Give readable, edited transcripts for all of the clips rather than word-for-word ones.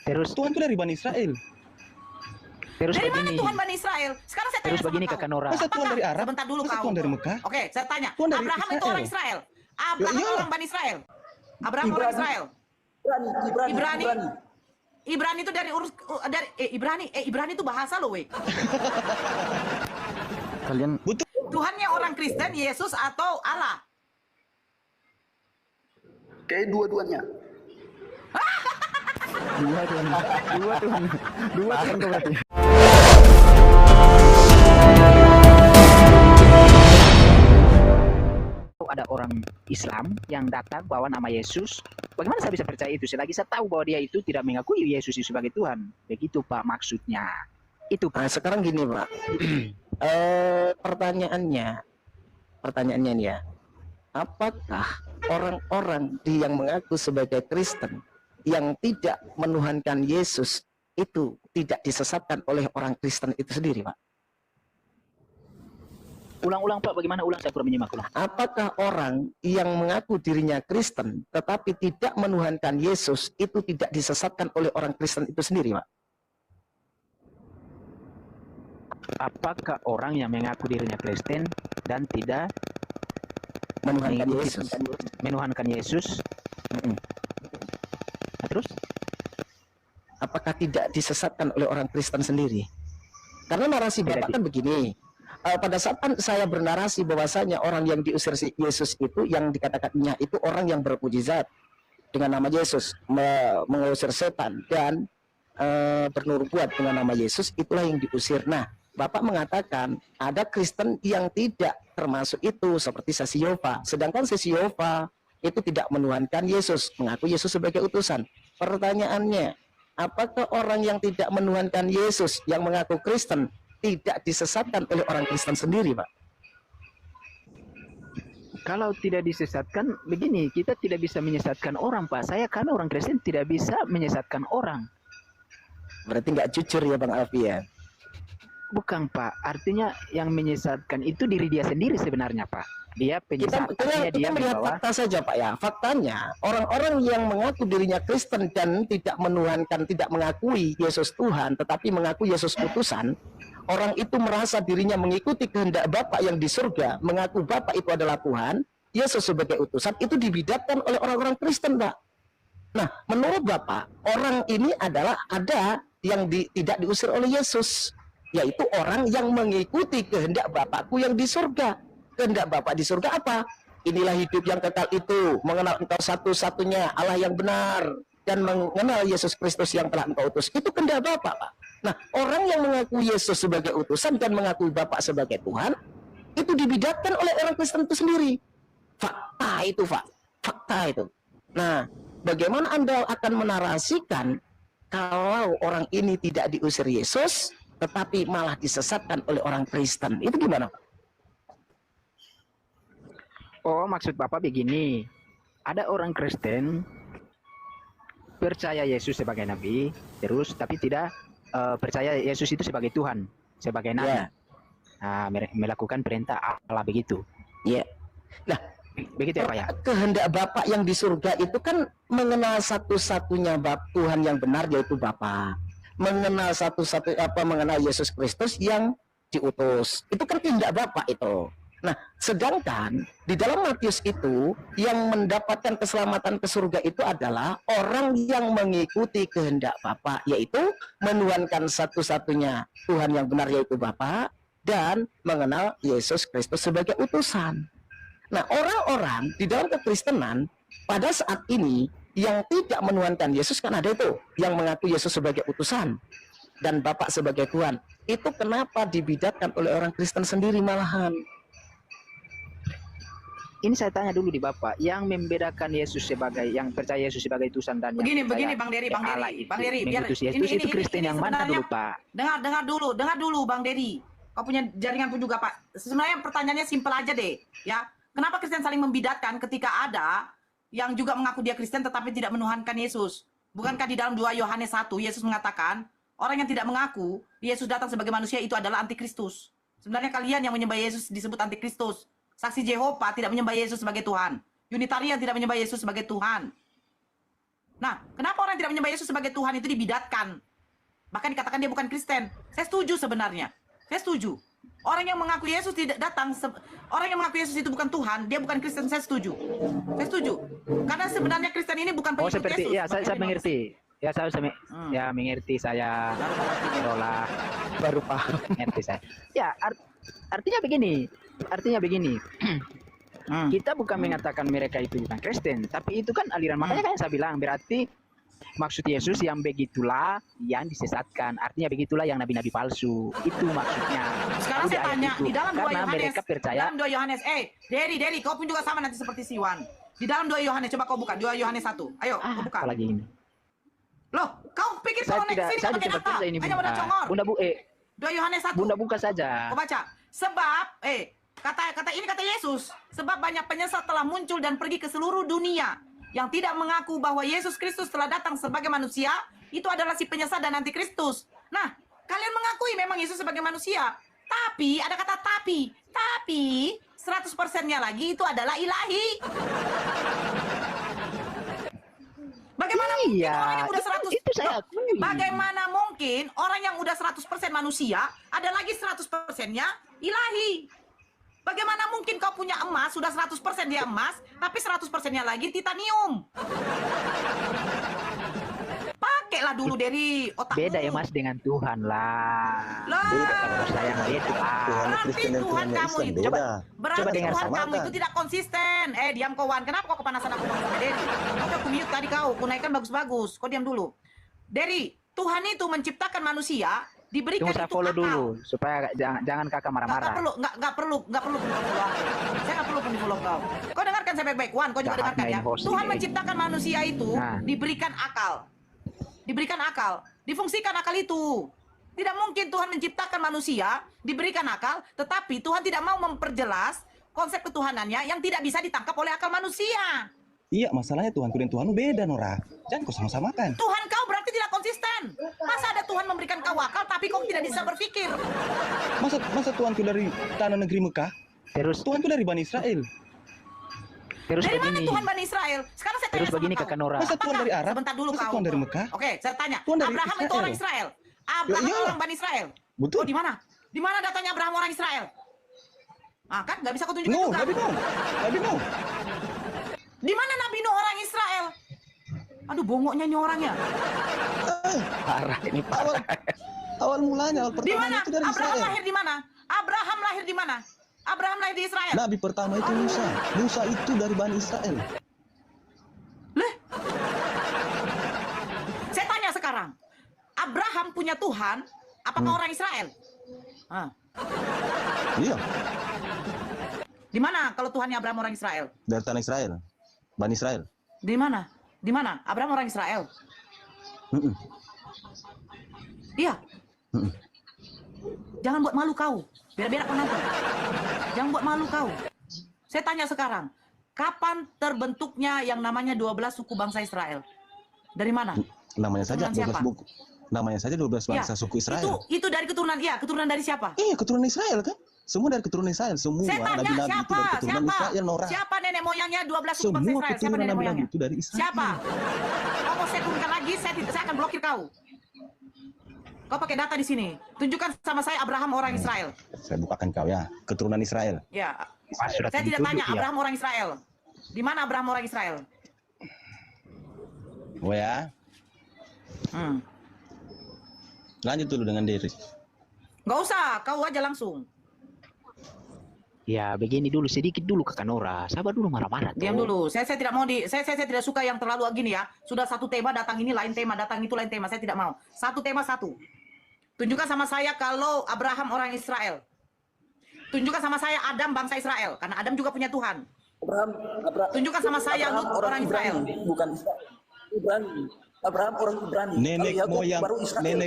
Terus Tuhan itu dari Bani Israel. Dari mana begini. Tuhan Bani Israel? Sekarang saya tanya Terus sama begini kau. Kakak Nora. Masa Tuhan dari Arab? Sebentar dulu Masa kau. Tuhan dari Mekah? Oke, saya tanya. Tuhan dari Abraham itu Israel. orang Israel. Abraham iyalah. orang Bani Israel. Abraham orang Israel. Ibrani itu dari Ibrani itu bahasa loh, weh. Kalian Betul. Tuhannya orang Kristen, Yesus atau Allah? Kayak dua-duanya. dua Tuhan kau berarti. Ada orang Islam yang datang bawa nama Yesus. Bagaimana saya bisa percaya itu selagi saya tahu bahwa dia itu tidak mengakui Yesus itu sebagai Tuhan? Begitu Pak maksudnya. Itu Pak. Nah, sekarang gini Pak. Pertanyaannya nih ya. Apakah orang-orang yang mengaku sebagai Kristen yang tidak menuhankan Yesus itu tidak disesatkan oleh orang Kristen itu sendiri, Pak? Ulang-ulang Pak, bagaimana ulang? Saya kurang menyimak ulang. Apakah orang yang mengaku dirinya Kristen tetapi tidak menuhankan Yesus itu tidak disesatkan oleh orang Kristen itu sendiri, Pak? Apakah orang yang mengaku dirinya Kristen dan tidak Menuhankan Yesus. menuhankan Yesus? Nah, terus? Apakah tidak disesatkan oleh orang Kristen sendiri? Karena narasi Bapak kan begini. Pada saat saya bernarasi bahwasanya orang yang diusir Yesus itu yang dikatakannya itu orang yang bermukjizat dengan nama Yesus, mengusir setan dan bernubuat dengan nama Yesus, itulah yang diusir. Nah, Bapak mengatakan ada Kristen yang tidak termasuk itu seperti Saksi Yehova, sedangkan Saksi Yehova itu tidak menuhankan Yesus, mengaku Yesus sebagai utusan. Pertanyaannya, apakah orang yang tidak menuhankan Yesus yang mengaku Kristen tidak disesatkan oleh orang Kristen sendiri, Pak? Kalau tidak disesatkan, begini, kita tidak bisa menyesatkan orang, Pak. Kami orang Kristen tidak bisa menyesatkan orang. Berarti nggak jujur ya, Bang Alfi ya? Bukan, Pak. Artinya yang menyesatkan itu diri dia sendiri sebenarnya, Pak. Dia penyesatkannya dia melihat membawa. fakta saja, Pak ya. Faktanya, orang-orang yang mengaku dirinya Kristen dan tidak menuhankan, tidak mengakui Yesus Tuhan, tetapi mengaku Yesus utusan, orang itu merasa dirinya mengikuti kehendak Bapa yang di surga, mengaku Bapa itu adalah Tuhan, Yesus sebagai utusan, itu dibidatkan oleh orang-orang Kristen, Pak. Nah, menurut Bapak, orang ini adalah ada yang tidak diusir oleh Yesus, yaitu orang yang mengikuti kehendak Bapakku yang di surga. Kehendak Bapa di surga apa? Inilah hidup yang kekal itu, mengenal Engkau satu-satunya Allah yang benar, dan mengenal Yesus Kristus yang telah Engkau utus. Itu kehendak Bapa, Pak. Nah, orang yang mengaku Yesus sebagai utusan dan mengaku Bapa sebagai Tuhan, itu dibidatkan oleh orang Kristen itu sendiri. Fakta itu, Pak. Fakta itu. Nah, bagaimana Anda akan menarasikan kalau orang ini tidak diusir Yesus, tetapi malah disesatkan oleh orang Kristen? Itu gimana, Pak? Oh, maksud Bapak begini. Ada orang Kristen percaya Yesus sebagai nabi, terus tapi tidak percaya Yesus itu sebagai Tuhan, sebagai nabi. Ya. Nah, melakukan perintah Allah begitu. Ya. Nah, begitu ya Pak ya? Kehendak Bapak yang di surga itu kan mengenal satu-satunya Tuhan yang benar, yaitu Bapa. Mengenal mengenal Yesus Kristus yang diutus. Itu kan kehendak Bapak itu. Nah, sedangkan di dalam Matius itu yang mendapatkan keselamatan ke surga itu adalah orang yang mengikuti kehendak Bapa, yaitu menuhankan satu-satunya Tuhan yang benar, yaitu Bapa, dan mengenal Yesus Kristus sebagai utusan. Nah, orang-orang di dalam kekristenan pada saat ini yang tidak menuhankan Yesus kan ada itu, yang mengaku Yesus sebagai utusan dan Bapa sebagai Tuhan. Itu kenapa dibidatkan oleh orang Kristen sendiri malahan? Ini saya tanya dulu di Bapak, yang membedakan Yesus sebagai, yang percaya Yesus sebagai utusan dan Begini, yang Bang Dery, biar Yesus itu Kristen yang mana dulu Pak? Dengar dulu Bang Dery. Kau punya jaringan pun juga Pak. Sebenarnya pertanyaannya simpel aja deh, ya. Kenapa Kristen saling membidatkan ketika ada yang juga mengaku dia Kristen tetapi tidak menuhankan Yesus? Bukankah di dalam 2 Yohanes 1 Yesus mengatakan orang yang tidak mengaku Yesus datang sebagai manusia itu adalah antikristus. Sebenarnya kalian yang menyembah Yesus disebut antikristus. Saksi Yehova tidak menyembah Yesus sebagai Tuhan. Unitarian tidak menyembah Yesus sebagai Tuhan. Nah, kenapa orang tidak menyembah Yesus sebagai Tuhan itu dibidatkan? Bahkan dikatakan dia bukan Kristen. Saya setuju sebenarnya. Saya setuju. Orang yang mengaku Yesus tidak datang, orang yang mengaku Yesus itu bukan Tuhan, dia bukan Kristen, saya setuju. Saya setuju. Karena sebenarnya Kristen ini bukan Oh pengikut seperti Yesus. ya saya mengerti. Ya saya ya mengerti saya olah Baru paham. mengerti saya. Ya artinya begini. Artinya begini. Kita bukan mengatakan mereka itu bukan Kristen, tapi itu kan aliran. Makanya kan saya bilang berarti maksud Yesus yang begitulah yang disesatkan. Artinya begitulah yang nabi-nabi palsu. Itu maksudnya. Sekarang saya tanya, di dalam 2 karena Yohanes, mereka percaya. dalam 2 Yohanes, Derry, kau pun juga sama nanti seperti Siwan. Di dalam 2 Yohanes, coba kau buka 2 Yohanes 1. Ayo, kau buka. Apalagi ini. Loh, kau pikir Saya kau naik tidak, sini saya pakai tidak apa? kerja ini Hanya modal congor. Bunda 2 Yohanes 1. Bunda buka saja. Kau baca. Sebab, kata Yesus, sebab banyak penyesat telah muncul dan pergi ke seluruh dunia yang tidak mengaku bahwa Yesus Kristus telah datang sebagai manusia, itu adalah si penyesat dan antikristus. Nah, kalian mengakui memang Yesus sebagai manusia, tapi ada kata tapi 100%-nya lagi itu adalah ilahi. Bagaimana mungkin Iya, orang yang udah 100 itu saya akui. Bagaimana mungkin orang yang udah 100% manusia ada lagi 100%-nya ilahi? Bagaimana mungkin kau punya emas sudah 100% dia emas, tapi 100%-nya lagi titanium? Pakailah dulu dari otakmu. Beda ya Mas dengan Tuhan lah. Lah. Kalau saya melihat Berarti Tuhan kamu itu berarti dengar Tuhan sama. kamu itu tidak konsisten. Diam kau Wan. Kenapa kau kepanasan aku ngomong sama Derry? Aku mute tadi kau naikkan bagus-bagus. Kau diam dulu. Derry, Tuhan itu menciptakan manusia, diberikan Tunggu saya itu follow akal. dulu supaya jangan kakak marah-marah. Nggak perlu follow aku. Saya nggak perlu di follow kau. Kau dengarkan saya baik-baik, Wan. Kau juga Jahat dengarkan ya. main host Tuhan ini. menciptakan manusia itu Nah. diberikan akal, difungsikan akal itu. Tidak mungkin Tuhan menciptakan manusia, diberikan akal, tetapi Tuhan tidak mau memperjelas konsep ketuhanannya yang tidak bisa ditangkap oleh akal manusia. Iya, masalahnya Tuhanku dan Tuhanmu beda, Nora. Jangan kau sama-samakan. Tuhan kau berarti tidak konsisten. Masa ada Tuhan memberikan kau akal, tapi kau tidak bisa berpikir? Masa Tuhanku dari tanah negeri Mekah? Terus Tuhanku dari Bani Israel. Dari mana begini. Tuhan Bani Israel? Sekarang saya tanya Terus sama begini kau. Kakak Nora. Masa Tuhan dari Arab? Sebentar dulu Masa kau. Tuhan dari Mekah? Oke, saya tanya. Tuhan dari Abraham itu Israel. orang Israel. Abraham iya. orang Bani Israel. Betul. Oh, di mana? Di mana datanya Abraham orang Israel? Ah, kan nggak bisa kau tunjukkan No, juga. Nabi Nuh. Di mana Nabi Nuh orang Israel? Aduh, bongoknya ini orangnya. Parah ini parah. Awal mulanya, awal Di pertama mana? itu dari Abraham Israel. lahir di mana? Abraham lahir di mana? Abraham lahir di Israel. Nabi pertama itu Musa. Musa itu dari Bani Israel. Leh. Saya tanya sekarang. Abraham punya Tuhan, apakah orang Israel? Ah. Iya, Di mana kalau Tuhannya Abraham orang Israel? dari tanah Israel. Bani Israel. Di mana? Di mana? Abraham orang Israel. Mm-mm. Iya. Mm-mm. Jangan buat malu kau. Biar-biar penonton. Jangan buat malu kau. Saya tanya sekarang. Kapan terbentuknya yang namanya 12 suku bangsa Israel? Dari mana? Namanya saja Keturunan 12 siapa? buku. Namanya saja 12 bangsa Ya, suku Israel. Itu dari keturunan, iya, keturunan dari siapa? Iya, keturunan Israel kan? Semua dari keturunan Israel. Semua Saya tanya nabi-nabi itu siapa? dari keturunan Siapa? Israel, Nora. Siapa nenek moyangnya 12 suku bangsa Semua Israel? Siapa keturunan nenek nabi-nabi moyangnya? itu dari Israel. Siapa? Kau mau saya turunkan lagi, saya akan blokir kau. Kau pakai data di sini. Tunjukkan sama saya Abraham orang Israel. Saya bukakan kau ya. Keturunan Israel. Ya. Pas sudah Saya tidak tunjuk, tanya ya. Abraham orang Israel. Di mana Abraham orang Israel? Oh ya. Hmm. Lanjut dulu dengan Derry. Nggak usah, kau aja langsung. Ya begini dulu sedikit dulu Kakak Nora. Sabar dulu marah-marah. Diam tuh. dulu. Saya tidak mau saya tidak suka yang terlalu gini ya. Sudah satu tema datang ini lain tema, datang itu lain tema. Saya tidak mau. Satu tema satu. Tunjukkan sama saya kalau Abraham orang Israel. Tunjukkan sama saya Adam bangsa Israel, karena Adam juga punya Tuhan. Tunjukkan sama saya Lut orang Israel. Bukan Ibrani. Abraham orang Ibrani. Nenek Kalau Yakub moyang, baru Israel.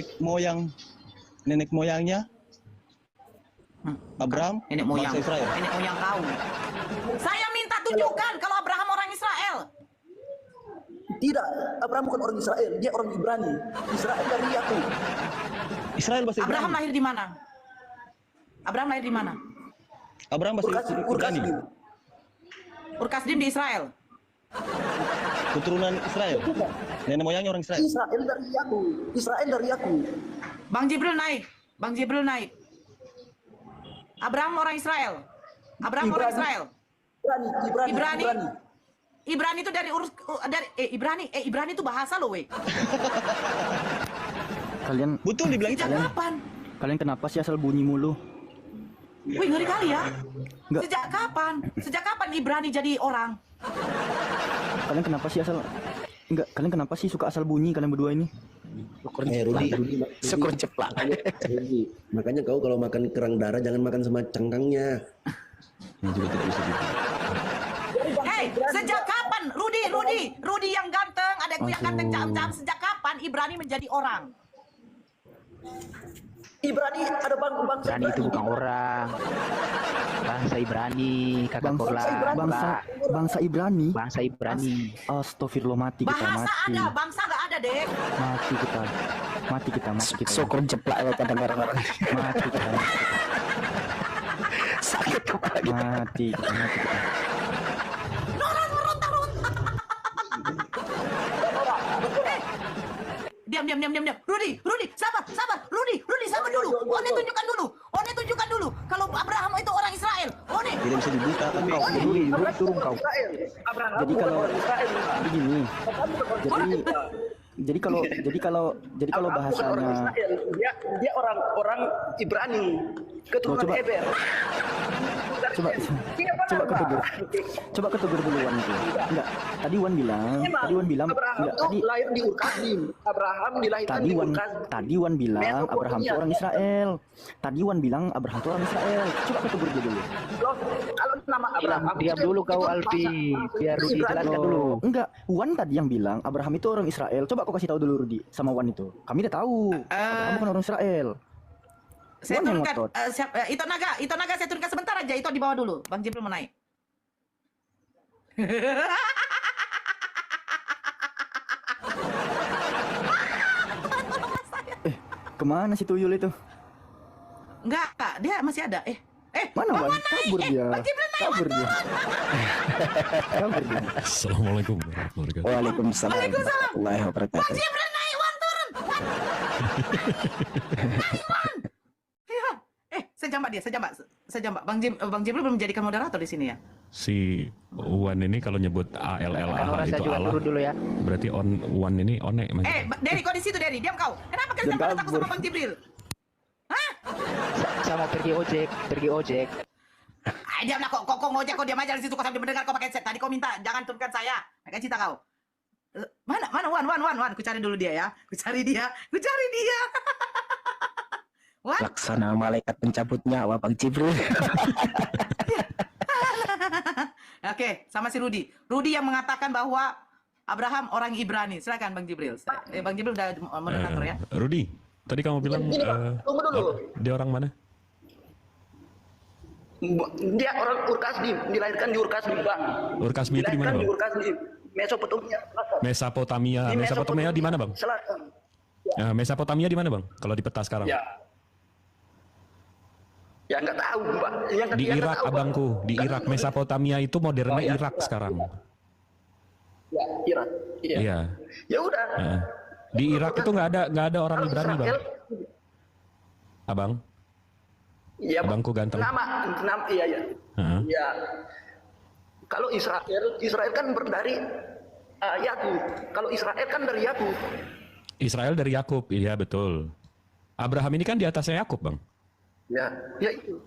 nenek moyangnya Abraham, Nenek moyang. bangsa Israel. Nenek moyang kau. Saya minta tunjukkan kalau Abraham orang Israel. Tidak, Abraham bukan orang Israel, dia orang Ibrani. Israel dari Yakub. Israel bahasa Ibrani. Abraham lahir di mana? Abraham lahir di mana? Abraham bahasa Ibrani. Urkasdim. Ur Kasdim di Israel. Keturunan Israel. Nenek moyangnya orang Israel. Israel dari aku. Israel dari aku. Bang Jibril naik. Bang Jibril naik. Abraham orang Israel. Abraham orang Ibrani. Israel. Ibrani. Ibrani. Ibrani itu dari Ibrani itu bahasa loh, weh. Kalian Betul dibilang itu. Sejak kapan? kalian kenapa sih asal bunyi mulu? Wih, ngeri kali ya. Enggak. Sejak kapan? Sejak kapan Ibrani jadi orang? Kalian kenapa sih asal enggak? Kalian kenapa sih suka asal bunyi kalian berdua ini? Rudi, Syukur ceplak. Rudi, makanya kau kalau makan kerang darah jangan makan sama cangkangnya. Ini juga tidak bisa gitu. Hei, sejak kapan? Rudi yang ganteng, adekku yang ganteng cam-cam. Sejak kapan Ibrani menjadi orang? Ibrani ada bangsa Ibrani itu bukan orang. Bangsa Ibrani, kakak Bangsa Kola. bangsa Ibrani. Bangsa Ibrani. Astagfirullah, mati kita, Bahasa mati. ada, bangsa nggak ada, Dek. Mati kita. Mati kita. Syukur ceplak ya kadang orang-orang. Mati kita. Sakit kepala kita. Mati kita. Diam. Rudi, sabar. Rudi, sabar dulu. One tunjukkan dulu. Kalau Abraham itu orang Israel. One. Tidak bisa dibuka kan kau. Rudi, turun kau. Israel. Abraham Jadi bukan kalau orang Israel. begini, jadi kalau Abraham bukan orang bahasanya Israel. Dia orang Ibrani. Keturunan coba. Heber. coba coba ketegur dulu Wan itu. Enggak, tadi Wan bilang Abraham enggak, itu lahir di Ur-Kasdim. Abraham dilahirkan tadi di Wan Ur-Kasdim. bilang Abraham itu orang Israel. Tadi Wan bilang Abraham itu orang Israel. Coba ketegur dia dulu. Loh, kalau nama Abraham Diam dulu kau, Alfi. Biar Rudi jelaskan dulu. Enggak, Wan tadi yang bilang Abraham itu orang Israel. Coba kau kasih tahu dulu Rudi sama Wan itu. Kami udah tahu. Abraham bukan orang Israel. Saya Wan yang turunkan. ngotot. Itu naga saya turunkan sebentar aja. Itu di bawah dulu. Bang Jibril mau naik. Kemana si tuyul itu? Enggak, dia masih ada. Mana Wan? Kabur dia. Bang Jibril naik, Kabur dia. Kabur dia. Assalamualaikum warahmatullahi wabarakatuh. Waalaikumsalam warahmatullahi wabarakatuh. Bang Jibril naik, Wan turun. Wan. Naik, Wan. Iya. Saya jambak. Bang Jibril belum menjadikan moderator di sini ya? Si Wan ini kalau nyebut Kan ALLAH orang saya itu juga Allah, turun dulu ya. berarti Wan ini one. Derry, kau di situ, Derry. Diam kau. Kenapa kalian pada takut sama Bang Jibril? Hah? Saya mau pergi ojek. Diamlah kau ngojek, kau diam aja di situ. Kau sambil mendengar kau pakai set. Tadi kau minta jangan turunkan saya. Pakai cita kau. Mana Wan. Ku cari dulu dia ya. Ku cari dia. Wan. Laksana malaikat pencabut nyawa Bang Jibril. Oke, sama si Rudi. Rudi yang mengatakan bahwa Abraham orang Ibrani. Silakan Bang Jibril. Bang Jibril udah moderator ya. Rudi, tadi kamu bilang Gini, Pak. Tunggu dulu. dia orang mana? Dia orang Ur-Kasdim, dilahirkan di Ur-Kasdim, Bang. Ur-Kasdim itu di mana, Dilahirkan Bang? di Ur-Kasdim, Mesopotamia. Mesopotamia. Di Mesopotamia di mana, Bang? Selatan. Mesopotamia di mana, Bang? Kalau di peta sekarang? Ya nggak tahu, Mbak. Di Irak, abangku. Di Irak. Mesopotamia itu modernnya Irak sekarang. Ya, Irak. Iya. Ya udah. Di Irak itu nggak ada orang Kalau Ibrani, Bang. Israel, Abang, Iya, Bang. abangku ganteng. Nama, iya. Heeh. Ya. Kalau Israel kan dari Yakub. Kalau Israel kan dari Yakub. Israel dari Yakub, iya betul. Abraham ini kan di atasnya Yakub, Bang. Ya itu.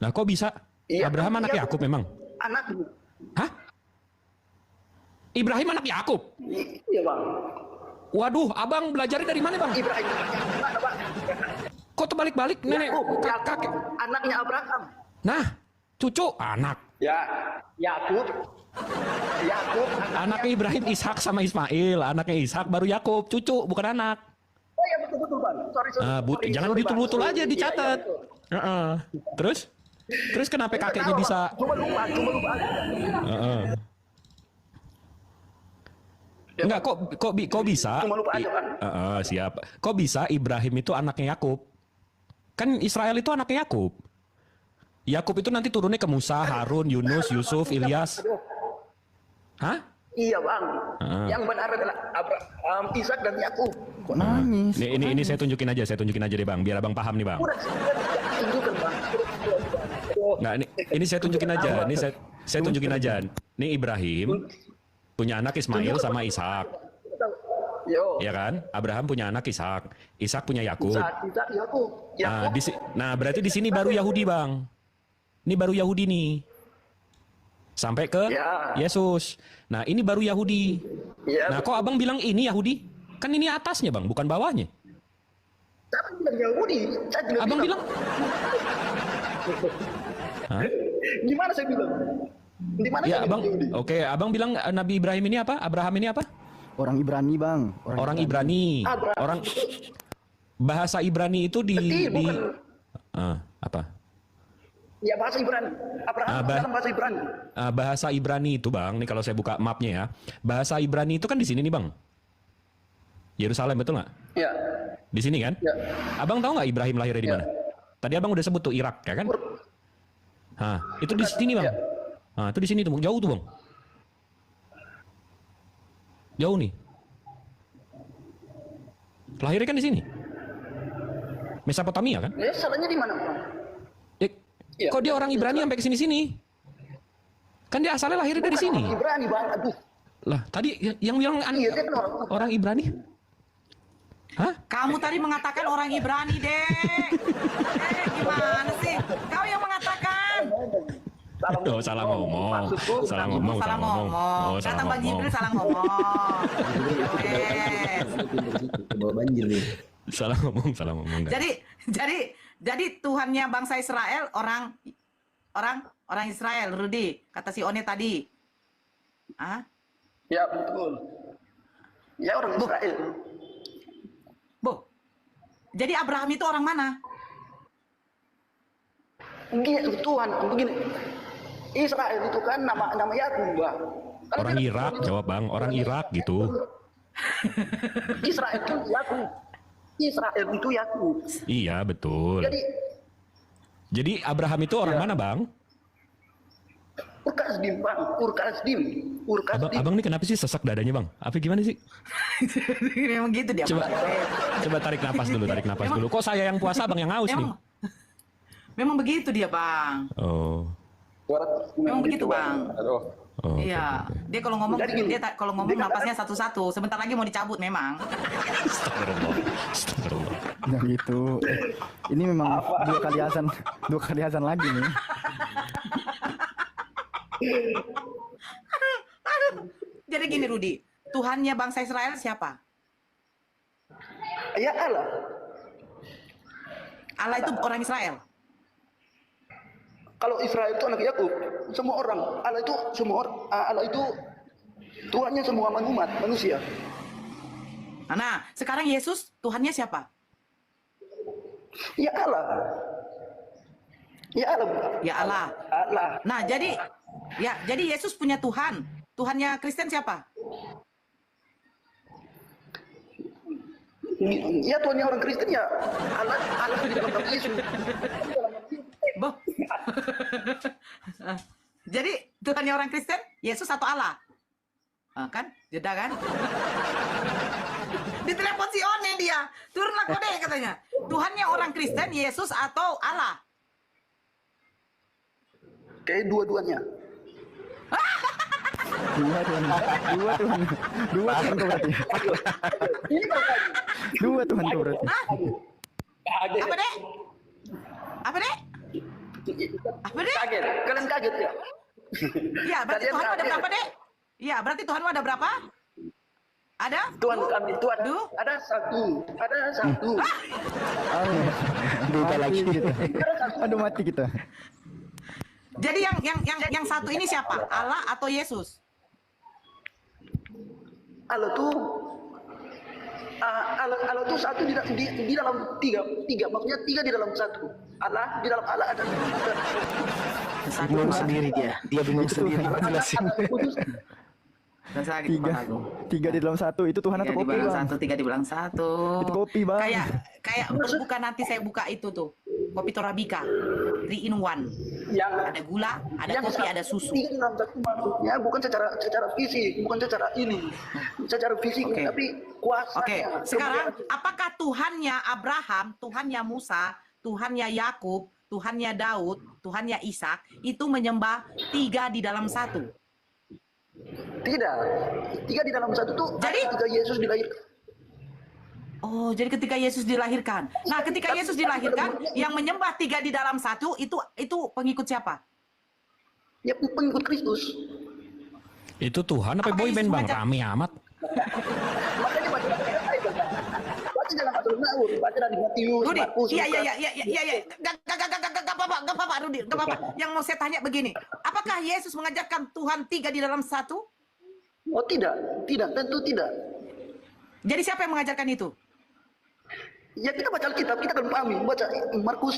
Nah, kok bisa? Iya, Abraham anak iya, Yakub memang? Anak. Hah? Ibrahim anak Yakub? Iya, Bang. Waduh, abang belajarnya dari mana, Bang? Ibrahim. Mana, Bang? Kok terbalik-balik nenek Yakub, kakek? anaknya Abraham. Nah, cucu anak. Ya, Yakub. Anaknya Ibrahim, Ishak sama Ismail. Anaknya Ishak baru Yakub, cucu bukan anak. Oh ya betul Bang. Sorry. Jangan betul-betul aja dicatat. Iya. Terus kenapa kakeknya bisa? Cuma lupa. Enggak, kok bisa? Cuma lupa aja, Bang. Siap. Kok bisa Ibrahim itu anaknya Yakub? Kan Israel itu anaknya Yakub. Yakub itu nanti turunnya ke Musa, Harun, Yunus, Yusuf, Ilyas. Hah? Iya bang, Ah. yang benar adalah Abraham, Ishak dan Yakub. Kok nangis? Ini saya tunjukin aja deh bang, biar abang paham nih bang. Udah tunjukkan bang. Nggak, ini saya tunjukin aja, saya tunjukin aja. Ini Ibrahim punya anak Ismail sama Ishak, Yo. ya kan? Abraham punya anak Ishak, Ishak punya Yakub. Ishak, Yakub. Nah, nah berarti di sini baru Yahudi bang. Ini baru Yahudi nih. Sampai ke Ya. Yesus. Nah ini baru Yahudi. Ya. Nah kok abang bilang ini Yahudi? Kan ini atasnya bang, bukan bawahnya. Saya bilang Yahudi. Saya juga Abang bilang? Hah? Gimana saya bilang? Di mana Ya saya abang, bilang Yahudi? oke abang bilang Nabi Ibrahim ini apa? Abraham ini apa? Orang Ibrani bang. Orang Ibrani. Abraham. Orang bahasa Ibrani itu di Bukan. apa? Ya bahasa Ibrani. Abraham dalam bahasa Ibrani. Bahasa Ibrani itu bang, nih kalau saya buka mapnya ya, bahasa Ibrani itu kan di sini nih bang. Yerusalem betul nggak? Ya. Di sini kan? Ya. Abang tahu nggak Ibrahim lahirnya di Ya. mana? Tadi abang udah sebut tuh Irak ya kan? Hah, itu di sini bang. Ya. Nah, itu di sini tuh, jauh tuh bang. Jauh nih. Lahirnya kan di sini. Mesopotamia kan? Ya salahnya di mana bang? Ya. Kok dia orang Ibrani sampai ke sini-sini? Kan dia asalnya lahirnya dari sini. Ibrani bang. Aduh. Lah, tadi yang bilang Iya dia kan orang Ibrani. Hah? Kamu tadi mengatakan orang Ibrani, Dek. Gimana sih? Kau yang mengatakan. Oh, salah ngomong. Salah ngomong. Salah ngomong. Oh, salah Kata Bang ngomong. Jibril salah ngomong. Yes. Bawa banjir nih. Salah ngomong. Enggak. Jadi Tuhannya bangsa Israel orang Israel, Rudi, kata si One tadi. Ah? Ya betul. Ya orang Israel. Bu. Jadi Abraham itu orang mana? Begini Tuhan, begini. Israel itu kan nama Yakub, Bang. Kalau Orang kita- Irak, jawab bang. Orang Irak gitu. Israel itu Yakub. Israel itu Yakub. Iya betul. Jadi Abraham itu orang mana bang? Urkasdim, Bang. Urkasdim. Abang ini kenapa sih sesak dadanya bang? Apa gimana sih? Memang gitu dia. Coba tarik napas dulu. Kok saya yang puasa abang yang haus nih? Memang begitu dia, Bang. Oh. Memang begitu, Bang. Oh, Iya, oke. dia kalau ngomong Jadi gini, kalau ngomong napasnya satu-satu. Sebentar lagi mau dicabut memang. Astagfirullah. Yang gitu. Ini memang dua kali azan lagi nih. Jadi gini, Rudi, Tuhannya bangsa Israel siapa? Ya Allah. Allah itu orang Israel. Kalau Israel itu anak Yakub, semua orang. Allah itu Tuhannya semua umat manusia. Nah, sekarang Yesus Tuhannya siapa? Ya Allah. Ya Allah. Ya Allah. Allah. Nah, jadi Yesus punya Tuhan. Tuhannya Kristen siapa? Ya Tuhannya orang Kristen ya Allah di dalam nama Yesus. Boh. Jadi Tuhannya orang Kristen Yesus atau Allah? Kan? Jeda kan? Ditelepon si One dia. Turunlah kode katanya. Tuhannya orang Kristen Yesus atau Allah? Kayak dua-duanya. Dua Tuhan tuh berarti. Dua Tuhan tuh berarti. Apa dek? Apa dek? Apa dek? Kaget. Kalian kaget ya? Iya, berarti Kalian Tuhanmu ada kaget. berapa dek? Iya, berarti Tuhanmu ada berapa? Ada? Tuhan kami Tuhan Duh. ada satu. Duga lagi kita. Aduh mati kita. Jadi yang satu ini siapa? Allah atau Yesus? Allah tuh satu di dalam tiga maksudnya tiga di dalam satu. Allah di dalam Allah ada. Bingung sendiri dia bingung sendiri jelasin. Tiga di dalam satu itu Tuhan atau kopi bang? Tiga dibilang satu. Itu kopi bang. Kayak bukan nanti saya buka itu tuh. Kopi Torabika. 3 in 1. yang ada gula, ada yang kopi, ada susu. tiga dalam satu maksudnya bukan secara fisik, bukan secara ini, secara fisik, Oke. tapi kuasa. Oke, sekarang apakah Tuhannya Abraham, Tuhannya Musa, Tuhannya Yakub, Tuhannya Daud, Tuhannya Ishak itu menyembah tiga di dalam satu? Tidak, tiga di dalam satu tuh. Jadi- ketika Yesus dilahirkan. Oh, jadi ketika Yesus dilahirkan. Nah, ketika Yesus dilahirkan, yang menyembah tiga di dalam satu itu pengikut siapa? Ya pengikut Kristus. Itu Tuhan apa Apakah boyband Yesus bang? mengajak- Rame amat. Makanya baca dalam Al-Nur, baca dari Matius, Rudi, Markus, iya, Lukas. gak apa-apa, Rudi, gak apa-apa. Yang mau saya tanya begini, apakah Yesus mengajarkan Tuhan tiga di dalam satu? Oh tidak, tentu tidak. Jadi siapa yang mengajarkan itu? Ya kita baca Alkitab, kita akan pahami. Baca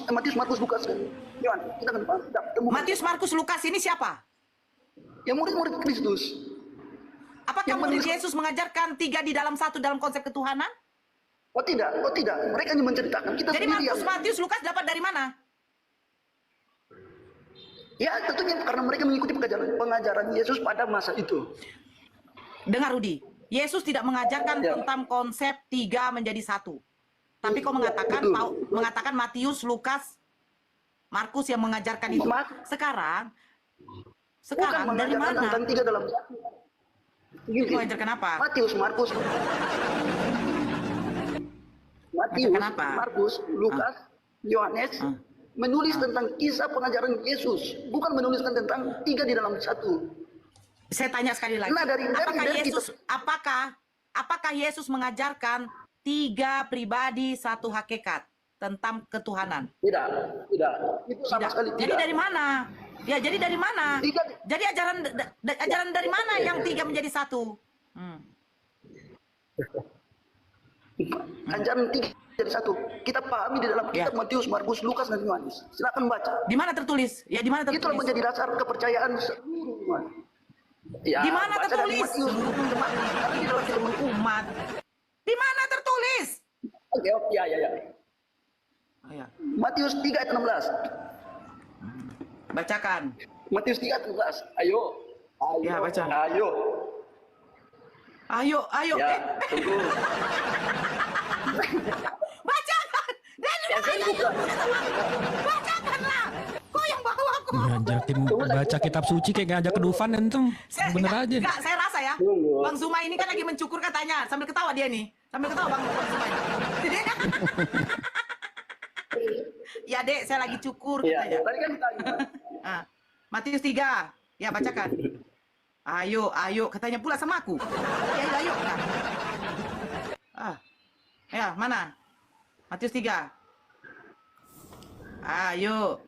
Matius, Markus, Lukas kan. Yohanes, kita akan pahami. Kita temukan. Matius, Markus, Lukas ini siapa? Ya murid-murid Kristus. Apakah Yang murid menulis- Yesus mengajarkan tiga di dalam satu dalam konsep ketuhanan? Oh tidak. Mereka hanya menceritakan. Kita Jadi sendiri Markus, Matius, Lukas dapat dari mana? Ya tentunya karena mereka mengikuti pengajaran Yesus pada masa itu. Dengar Rudi, Yesus tidak mengajarkan Ya. tentang konsep tiga menjadi satu. Tapi kau mengatakan Betul. mengatakan Matius, Lukas, Markus yang mengajarkan itu. Sekarang Bukan dari mengajarkan mana? tentang tiga dalam satu. Gini, Mengajarkan apa? Matius, Markus, Mengajarkan apa? Markus, Lukas, Yohanes menulis tentang kisah pengajaran Yesus, bukan menuliskan tentang tiga di dalam satu. Saya tanya sekali lagi. Nah, dari Apakah Yesus mengajarkan tiga pribadi satu hakikat tentang ketuhanan? Tidak. Itu sama Tidak. sekali Jadi tidak. dari mana? Ya, jadi dari mana? Tiga. Jadi ajaran dari mana yang tiga menjadi satu? Ajaran tiga jadi satu. Kita pahami di dalam kitab Matius, Markus, Lukas, dan Yohanes. Silakan baca. Di mana tertulis? Ya, di mana Itulah tertulis? menjadi dasar kepercayaan seluruh umat. Ya, Di mana baca dari tertulis? Matius, di dalam kitab Matius. Umat. Di mana tertulis? Oke, ya. Oh, ya. Matius 3 ayat 16. Bacakan. Matius 3 ayat 16. Ayo. Ya, baca. Ayo. Ayo. Ya, tunggu. Bacakan. Bacakanlah. Kau yang bawa aku. Ngajakin baca kitab suci kayak ngajak ke Dufan entum. Bener aja. Enggak, saya rasa ya. Tunggu. Bang Zuma ini kan lagi mencukur katanya. Sambil ketawa dia nih. Sambil ketawa Bang Zuma ini. Ya, Dek, saya lagi cukur Ya, katanya. tadi kan ditanya. Ah, Matius 3. Ya, bacakan. Ayo, katanya pula sama aku. Ya, ayo. Nah. Ya, mana? Matius 3. Ayo.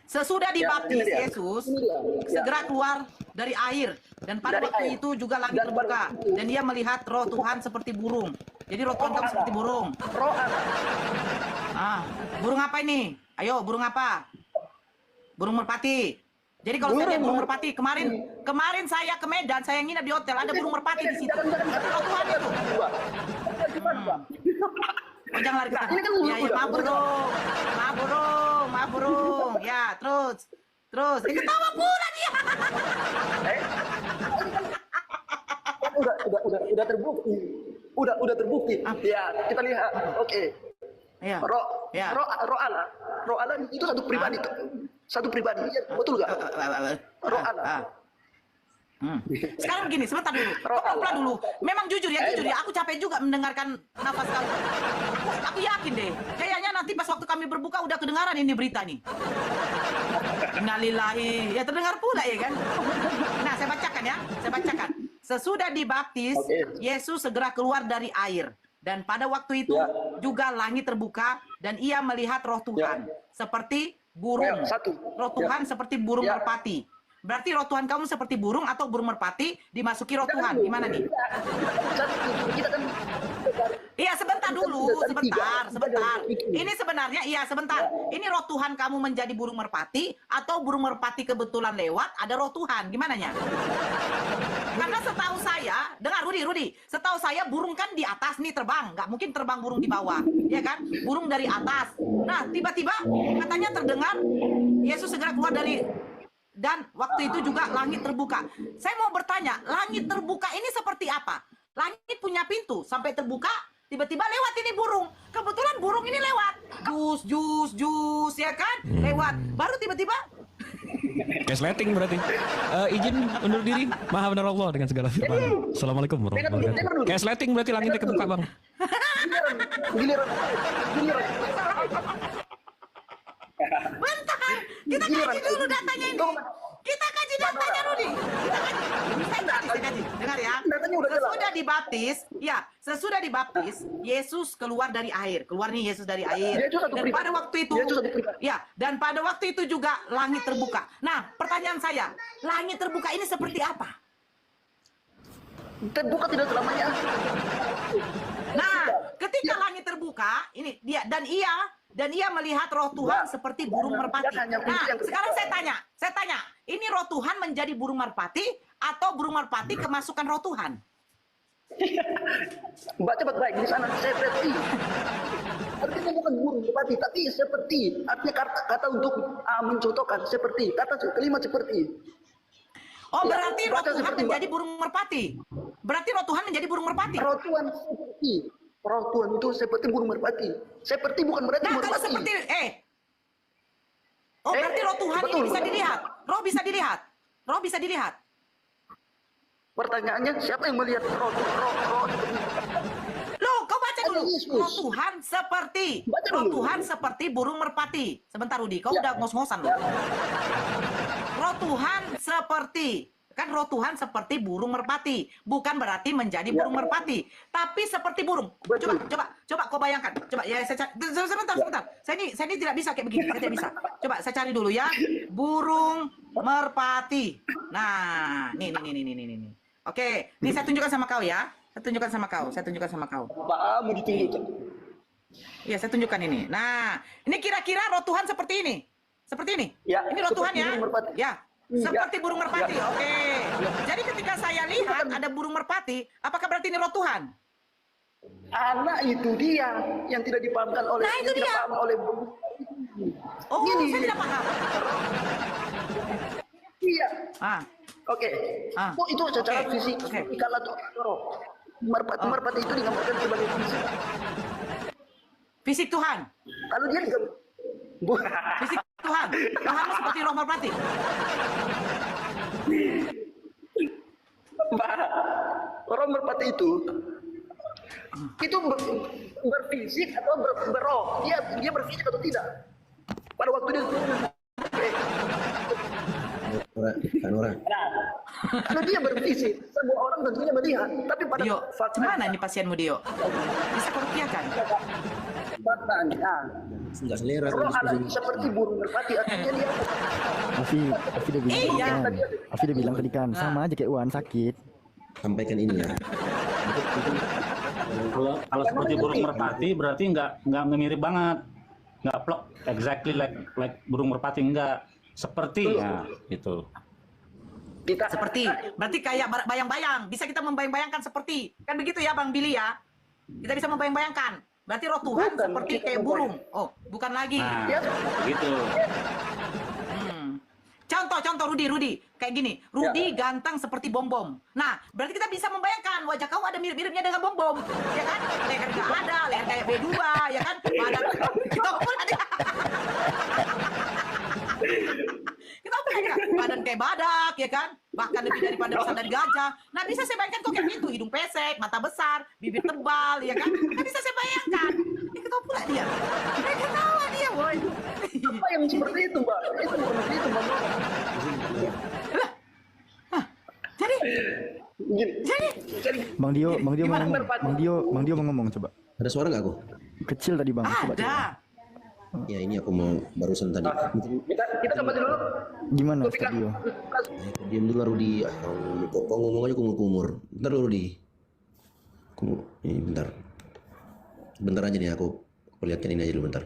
Sesudah dibaptis Yesus, segera keluar dari air. Dan pada waktu itu juga langit terbuka. Dan dia melihat roh Tuhan seperti burung. Jadi roh Tuhan kamu seperti burung. Roh Burung apa ini? Ayo, burung apa? Burung merpati. Jadi kalau saya lihat burung merpati, kemarin saya ke Medan, saya nginep di hotel, ada burung merpati di situ. Tapi roh Tuhan itu. Oh, jangan lari ke sana. Ya, maaf burung. Ya, terus. Ketawa pula dia. Udah terbukti. Udah terbukti. Ya, kita lihat. Oke. Ya. Roh Allah itu satu pribadi. Satu pribadi. Ya, betul nggak? Roh Allah. Sekarang begini, sebentar dulu. Pelan dulu. Memang jujur ya. Aku capek juga mendengarkan nafas kamu. Aku yakin deh. Kayaknya nanti pas waktu kami berbuka udah kedengaran ini berita nih. Innalillahi. Ya terdengar pula ya kan. Nah, saya bacakan ya. Sesudah dibaptis, Yesus segera keluar dari air. Dan pada waktu itu juga langit terbuka dan ia melihat roh Tuhan seperti burung. Roh Tuhan seperti burung merpati Berarti roh Tuhan kamu seperti burung atau burung merpati dimasuki roh Tuhan. Gimana nih? Kita kan Iya, sebentar dulu, sebentar. Ini sebenarnya, iya sebentar. Ini roh Tuhan kamu menjadi burung merpati atau burung merpati kebetulan lewat ada roh Tuhan, gimana nya? Karena setahu saya, dengar Rudi, setahu saya burung kan di atas nih terbang, nggak mungkin terbang burung di bawah, ya kan? Burung dari atas. Nah, tiba-tiba katanya terdengar Yesus segera keluar dari, dan waktu itu juga langit terbuka. Saya mau bertanya, langit terbuka ini seperti apa? Langit punya pintu sampai terbuka, tiba-tiba lewat ini burung. Kebetulan burung ini lewat. Jus, ya kan? Lewat. Baru tiba-tiba Gaslighting berarti. Izin undur diri. Maha benar Allah dengan segala firman. Assalamualaikum warahmatullahi wabarakatuh. Gaslighting berarti langitnya kebuka, Bang. giliran. bentar. Kita kaji dulu datanya ini. Kita kaji datanya, Rudi. Saya kaji. Dengar ya. Sesudah dibaptis, Yesus keluar dari air. Keluar nih Yesus dari air. Dan pada waktu itu, dan pada waktu itu juga langit terbuka. Nah, pertanyaan saya, langit terbuka ini seperti apa? Terbuka tidak selamanya. Nah, ketika langit terbuka, ini dia dan ia melihat roh Tuhan seperti burung merpati. Nah, sekarang saya tanya, ini roh Tuhan menjadi burung merpati atau burung merpati kemasukan roh Tuhan? Baca baik-baik di sana, seperti. Artinya bukan burung merpati, tapi seperti. Artinya kata untuk mencontohkan seperti. Kata kelima seperti. Oh, berarti roh Tuhan menjadi burung merpati. Berarti roh Tuhan menjadi burung merpati. Roh Tuhan seperti. Roh Tuhan itu seperti burung merpati. Seperti bukan berarti nah, merpati. Kalau seperti berarti roh Tuhan betul. ini bisa dilihat. Roh bisa dilihat. Roh bisa dilihat. Pertanyaannya, siapa yang melihat roh? Loh, kau baca dulu. Yesus. Roh Tuhan seperti. Roh Tuhan seperti burung merpati. Sebentar, Rudi. Kau udah ngos-ngosan loh. Roh Tuhan seperti. Kan roh Tuhan seperti burung merpati. Bukan berarti menjadi burung merpati. Tapi seperti burung. Coba kau bayangkan. Coba ya, sebentar. Saya ini tidak bisa kayak begini. Saya tidak bisa. Coba saya cari dulu ya. Burung merpati. Nah, nih. Oke, ini saya tunjukkan sama kau ya. Saya tunjukkan sama kau. Apa mau ditunjukkan? Iya, saya tunjukkan ini. Nah, ini kira-kira roh Tuhan seperti ini. Seperti ini. Ya, ini roh Tuhan ya. burung merpati. Ya. Seperti burung merpati. Oke. Jadi ketika saya lihat ada burung merpati, apakah berarti ini roh Tuhan? Anak itu dia yang tidak dipahamkan oleh Nah, itu dia. Oh, Ini. saya tidak paham. Iya. Oke. Oh, itu secara fisik. Oke. Kalau roh merpati itu digambarkan sebagai fisik. Fisik Tuhan. Kalau dia Fisik Tuhan. Tuhan seperti roh merpati. Roh merpati itu berfisik atau berroh. Dia berfisik atau tidak? Pada waktu dia Nora. kalau dia berfisik, semua orang tentunya melihat. Tapi pada Dio, mana ini pasienmu Dio? Bisa kau rupiahkan? faktanya, Enggak selera. roh anak seperti burung merpati. Artinya dia Afi udah bilang Iya. kan. Afi udah bilang tadi kan, sama aja kayak Wan sakit. Sampaikan ini ya. Kalau seperti burung merpati berarti nggak mirip banget, nggak plok exactly like burung merpati, enggak seperti ya gitu. Seperti, berarti kayak bayang-bayang. Bisa kita membayang-bayangkan seperti, kan begitu ya Bang Billy ya? Kita bisa membayang-bayangkan. Berarti roh Tuhan seperti kayak burung. Oh, bukan lagi. Nah, begitu. Contoh Rudi kayak gini. Rudi ganteng seperti bom-bom. Nah, berarti kita bisa membayangkan wajah kau ada mirip-miripnya dengan bom-bom, ya kan? Leher nggak ada, leher kayak B2, ya kan? Badan kita pun ada. Kita pun ada badan kayak badak, ya kan? Bahkan lebih daripada besar dari gajah. Nah, bisa saya bayangkan kok kayak gitu, hidung pesek, mata besar, bibir tebal, ya kan? Nah, bisa saya bayangkan. Kita pula dia. Ketawa dia, boy. apa yang seperti itu, Mbak? Itu bukan seperti itu, Mbak. Jadi Bang Dio mau Gimana? ngomong. Bang Dio mau ngomong coba. Ada suara nggak aku? Kecil tadi Bang. Coba. ada. Ya ini aku mau barusan tadi. Kita kembali dulu. Gimana Stadio? Diam dulu Rudi. Kok ngomong aja kumur-kumur. Bentar dulu Rudi. Ini bentar. Bentar aja nih aku lihatkan ini aja dulu bentar.